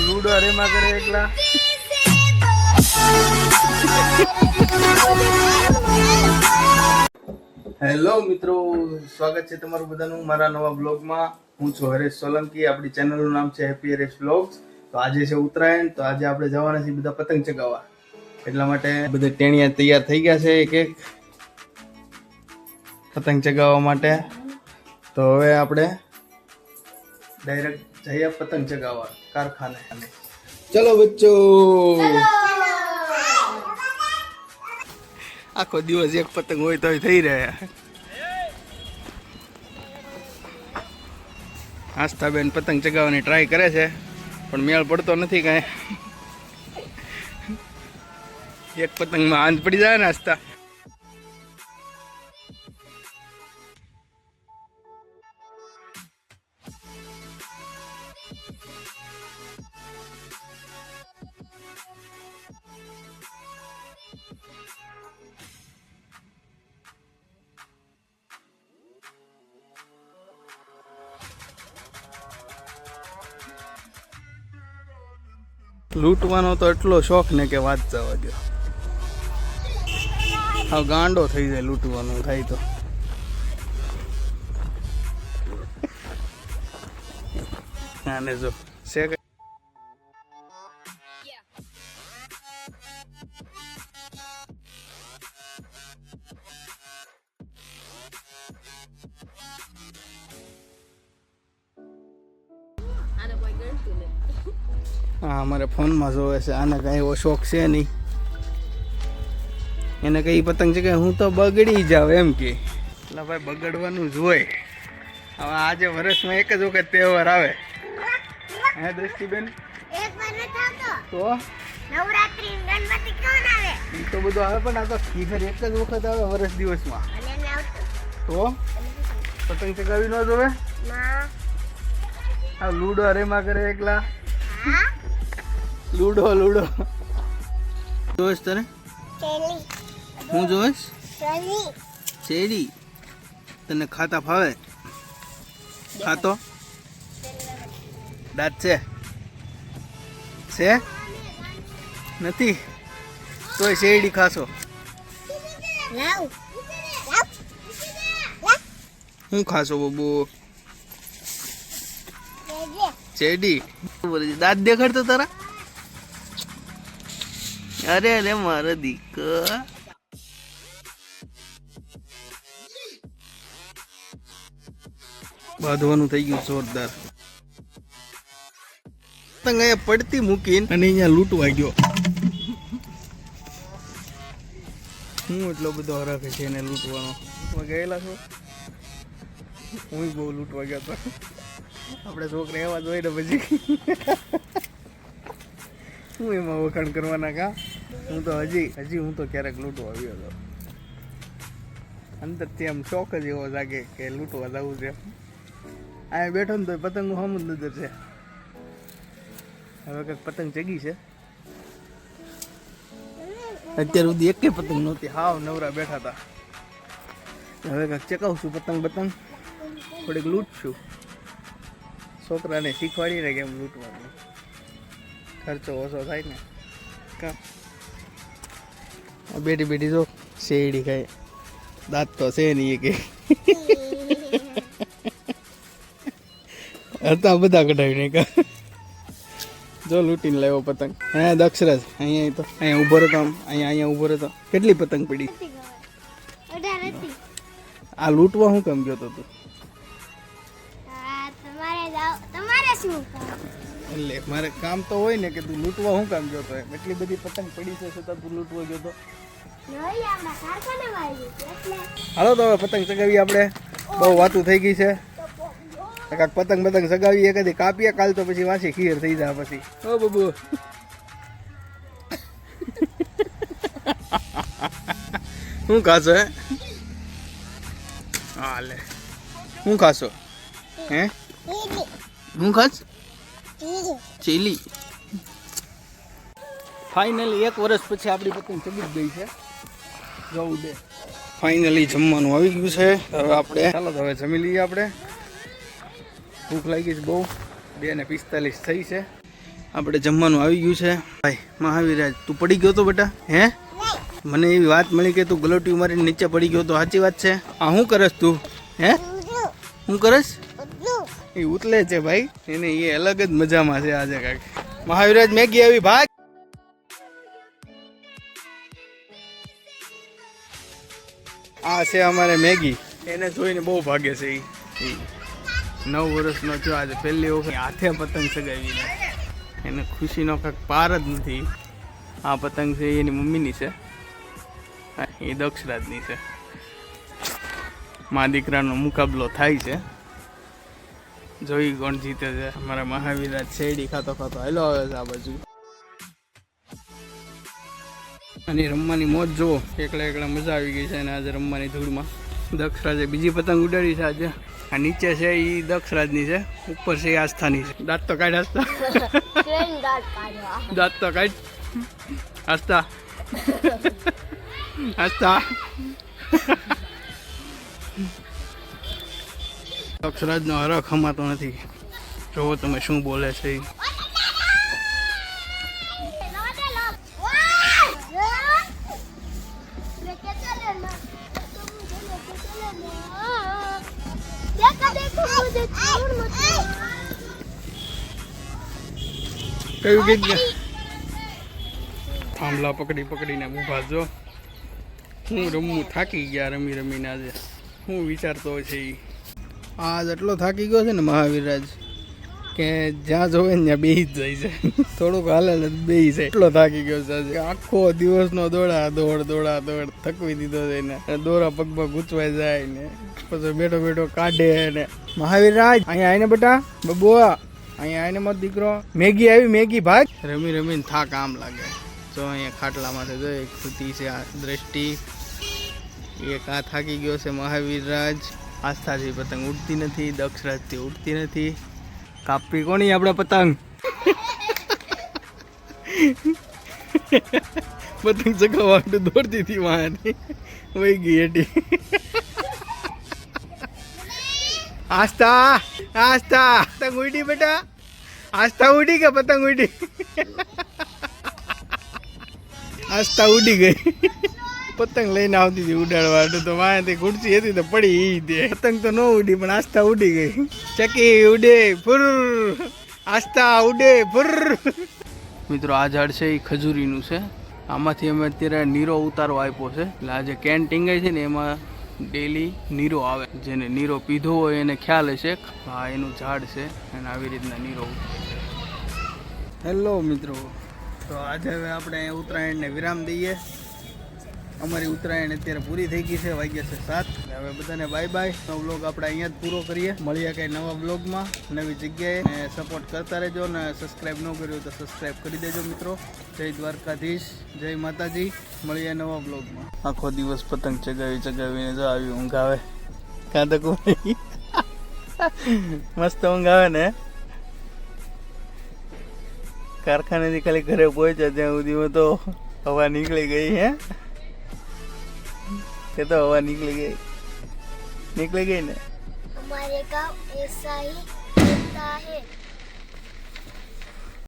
Ludo રેમાં કરે એકલા. Hello મિત્રો, સ્વાગત છે તમારું બધાનું મારા નવા બ્લોગમાં. હું છું હરેશ સોલંકી. આપણી ચેનલનું નામ છે હેપી હરેશ બ્લોગ્સ. તો આજે છે ઉત્તરાયણ, તો આજે આપણે જવાના છીએ બધા પતંગ ચગાવવા. એટલા માટે બધા ટેણિયા તૈયાર થઈ ગયા છે એક એક પતંગ ચગાવવા માટે. તો હવે આપણે ડાયરેક્ટ જઈએ પતંગ ચગાવવા કારખાને. ચલો બચ્ચો, આખો દિવસ એક પતંગ હોય તો થઈ રહ્યા. આસ્થાબેન પતંગ ચગાવવાની ટ્રાય કરે છે પણ મેળ પડતો નથી કાંઈ. એક પતંગમાં આંધ પડી જાય ને આસ્થા. લૂંટવાનો તો એટલો શોખ ને કે વાત જવા દો. હા, ગાંડો થઈ જાય લૂંટવાનું થાય તો. આને જો છે કે હા, અમારે ફોનમાં જોવે છે. આને કાંઈ એવો શોખ છે નહીં. એને કઈ પતંગ છે કે હું તો બગડી જાવ એમ કે. એટલે ભાઈ બગડવાનું જ હોય. હવે આજે વર્ષમાં એક જ વખત તહેવાર આવે. હે દ્રષ્ટિબેન? તો નવરાત્રી ગણપતિ કોણ આવે? એ તો બધું આવે પણ આ તો ખીખર એક જ વખત આવે વર્ષ દિવસમાં. તો પતંગ ચગાવી ન જોવે? આ લૂડો રેમાં કરે એકલા. લૂડો લૂડો જોઈશ તને? હું જોઈશ શેરડી. તને ખાતા ફાવે? ખાતો દાંત છે નથી તોય શેરડી ખાશો? હું ખાશો બબુ? શેરડી. દાંત દેખાડતો તારા? અરે અરે મારો દીકરા. બાંધવાનું થઈ ગયું જોરદાર. પતંગ અહીંયા પડતી મૂકીને અને અહીંયા લૂંટવા ગયો. હું એટલો બધો હરાખે છે એને લૂંટવાનો. ગયેલા છો? હું બહુ લૂંટવા ગયો હતો. આપણે છોકરા એવા જોઈ ને પછી હું એમાં વખાણ કરવાના કા. હું તો હજી હું તો ક્યારેક લૂંટવા આવ્યો હતો. અંદરથી આમ શોખ જ એવો લાગે કે લૂંટવા જવું છે. અહીંયા બેઠો ને તો પતંગનું હમ જ નજર છે. હવે કંઈક પતંગ ચગી છે. અત્યાર સુધી એકે પતંગ નહોતી. હાવ નવરા બેઠા હતા. હવે કંઈક ચકાવશું પતંગ થોડીક લૂંટશું. છોકરાને શીખવાડીને કેમ લૂંટવાનું. ખર્ચો ઓછો થાય ને. કા બેટી જો શેરડી ખાય. દાંત તો છે નહીં કે હતા બધા કઢાવીને કા. જો લૂંટીને લાવ્યો પતંગ. હા દક્ષરાજ અહીંયા તો અહીંયા ઉભો રહેતો. અહીંયા ઉભો રહેતો. કેટલી પતંગ પડી? આ લૂંટવા હું કેમ ગયો તો તું? એટલે મારે કામ તો હોય ને કે તું લૂંટવા હું કામ ગયો તો? એટલી બધી પતંગ પડી છે છતાં તું લૂંટવા ગયો તો? હાલો તો હવે પતંગ ચગાવીએ આપણે. બહુ વાતું થઈ ગઈ છે. કાંક પતંગ ચગાવીએ, કદી કાપીએ. કાલ તો પછી વાંચી ખીર થઈ જાય પછી. ઓ બબુ શું ખાશો? હે હા લે શું ખાશો? હે હું ખાશ? ચીલી. ફાઇનલી એક વર્ષ પછી આપણી પતંગ ચગી જ ગઈ છે. જવું દે. ફાઇનલી જમવાનું આવી ગયું છે. હવે આપણે ચાલો તો હવે જમી લઈએ. આપણે ભૂખ લાગી છે બહુ. 2:45 થઈ છે. આપણે જમવાનું આવી ગયું છે ભાઈ. મહાવીરાજ તું પડી ગયો તો બેટા? હે, મને એવી વાત મળી કે તું ગલોટી મારીને નીચે પડી ગયો તો. સાચી વાત છે? આ શું કરસ તું? હે, શું કરસ? એ ઉતલે છે ભાઈ, એને એ અલગ જ મજામાં છે આજે કાંઈક. મહાવીરાજ મેગી આવી, ભાગ. આ છે અમારે મેગી, એને જોઈને બહુ ભાગે છે. એ 9 વર્ષનો થયો આજે, પહેલી વખત હાથે પતંગ ચગાવીને. એને ખુશીનો કાંઈક પાર જ નથી. આ પતંગ છે એની મમ્મીની છે, એ દક્ષરાજની છે. મા દીકરાનો મુકાબલો થાય છે, જોઈ કોણ જીતે છે. અમારા મહાવીરાજ શેરડી ખાતો ખાતો હાલો આવે છે આ બાજુ. અને રમવાની મોજ જુઓ, એકલા એકલા મજા આવી ગઈ છે. અને આજે રમવાની ધૂળમાં દક્ષરાજે બીજી પતંગ ઉડાડી છે આજે. આ નીચે છે એ દક્ષરાજની છે, ઉપર છે એ આસ્થાની છે. દાંત તો કાઢ આસ્થા, દાંત તો કાઢ આસ્થા, આસ્થા. દક્ષરાજનો હરખ હમાતો નથી. જોવો તમે શું બોલે છે. કયું ગીત થાંભલા પકડી પકડીને ઊભા જો. હું રમવું થાકી ગયા રમી રમીને આજે. હું વિચારતો છે એ આજ એટલો થાકી ગયો છે ને મહાવીરાજ કે જ્યાં જોવે ને ત્યાં બેસી જ જાય છે. થોડુંક હાલે ને બેસી જાય, એટલો થાકી ગયો છે આજે. આખો દિવસનો દોડા દોડ થકવી દીધો છે એને. દોરા પગમાં ગૂંચવાઈ જાય ને પછી બેઠો બેઠો કાઢે ને. મહાવીરાજ અહીંયા આવીને બેટા, બબુઆ અહીંયા આવીને મત દીકરો. મેગી આવી, મેગી ભાગ. રમી રમીને થાક આમ લાગે. જો અહીંયા ખાટલામાંથી જો એક ખૂટી છે આ દ્રષ્ટિ, એક આ થાકી ગયો છે મહાવીરાજ. આસ્થાથી પતંગ ઉડતી નથી, દક્ષરાજથી ઉડતી નથી. કાપી કોની આપણે પતંગ? પતંગ ચગાવવા દોડતી હતી વાંની, વહી ગઈ હેઠી. આસ્થા, આસ્થા પતંગ ઉડી બેટા, આસ્થા ઉડી કે પતંગ ઉડી? આસ્થા ઉડી ગઈ. પતંગ લઈને આવતી હતી ઉડાડવા તો વાંથી ખુરશી હતી તો પડી ઈ દે. પતંગ તો ન ઉડી પણ આસ્થા ઉડી ગઈ. ચકી ઉડે ફુર, આસ્થા ઉડે ફુર. મિત્રો આ ઝાડ છે એ ખજૂરીનું છે. આમાંથી અમે અત્યારે નીરો ઉતારો આપ્યો છે. એટલે આ જે કેન ટીંગાઈ છે ને એમાં ડેલી નીરો આવે. જેને નીરો પીધો હોય એને ખ્યાલ હશે. હા એનું ઝાડ છે અને આવી રીતના નીરો. હેલો મિત્રો, તો આજે હવે આપણે ઉત્તરાયણને વિરામ દઈએ. અમારી ઉત્તરાયણ અત્યારે પૂરી થઈ ગઈ છે, વાગ્યા છે 7. હવે બધાને બાય બાય. નવો બ્લોગ આપણે અહીંયા જ પૂરો કરીએ. મળીએ કંઈ નવા બ્લોગમાં નવી જગ્યાએ. ને સપોર્ટ કરતા રહેજો ને સબસ્ક્રાઈબ ન કર્યું તો સબસ્ક્રાઈબ કરી દેજો મિત્રો. જય દ્વારકાધીશ, જય માતાજી. મળીએ નવા બ્લોગમાં. આખો દિવસ પતંગ ચગાવીને જો આવી ઊંઘ આવે. કાં તો કોઈ મસ્ત ઊંઘ આવે ને. કારખાનેથી ખાલી ઘરે પહોંચ્યા ત્યાં સુધીમાં તો હવા નીકળી ગઈ. હે કે તો હવા નીકળી ગઈ ને. हमारे गाँव ऐसा ही होता है.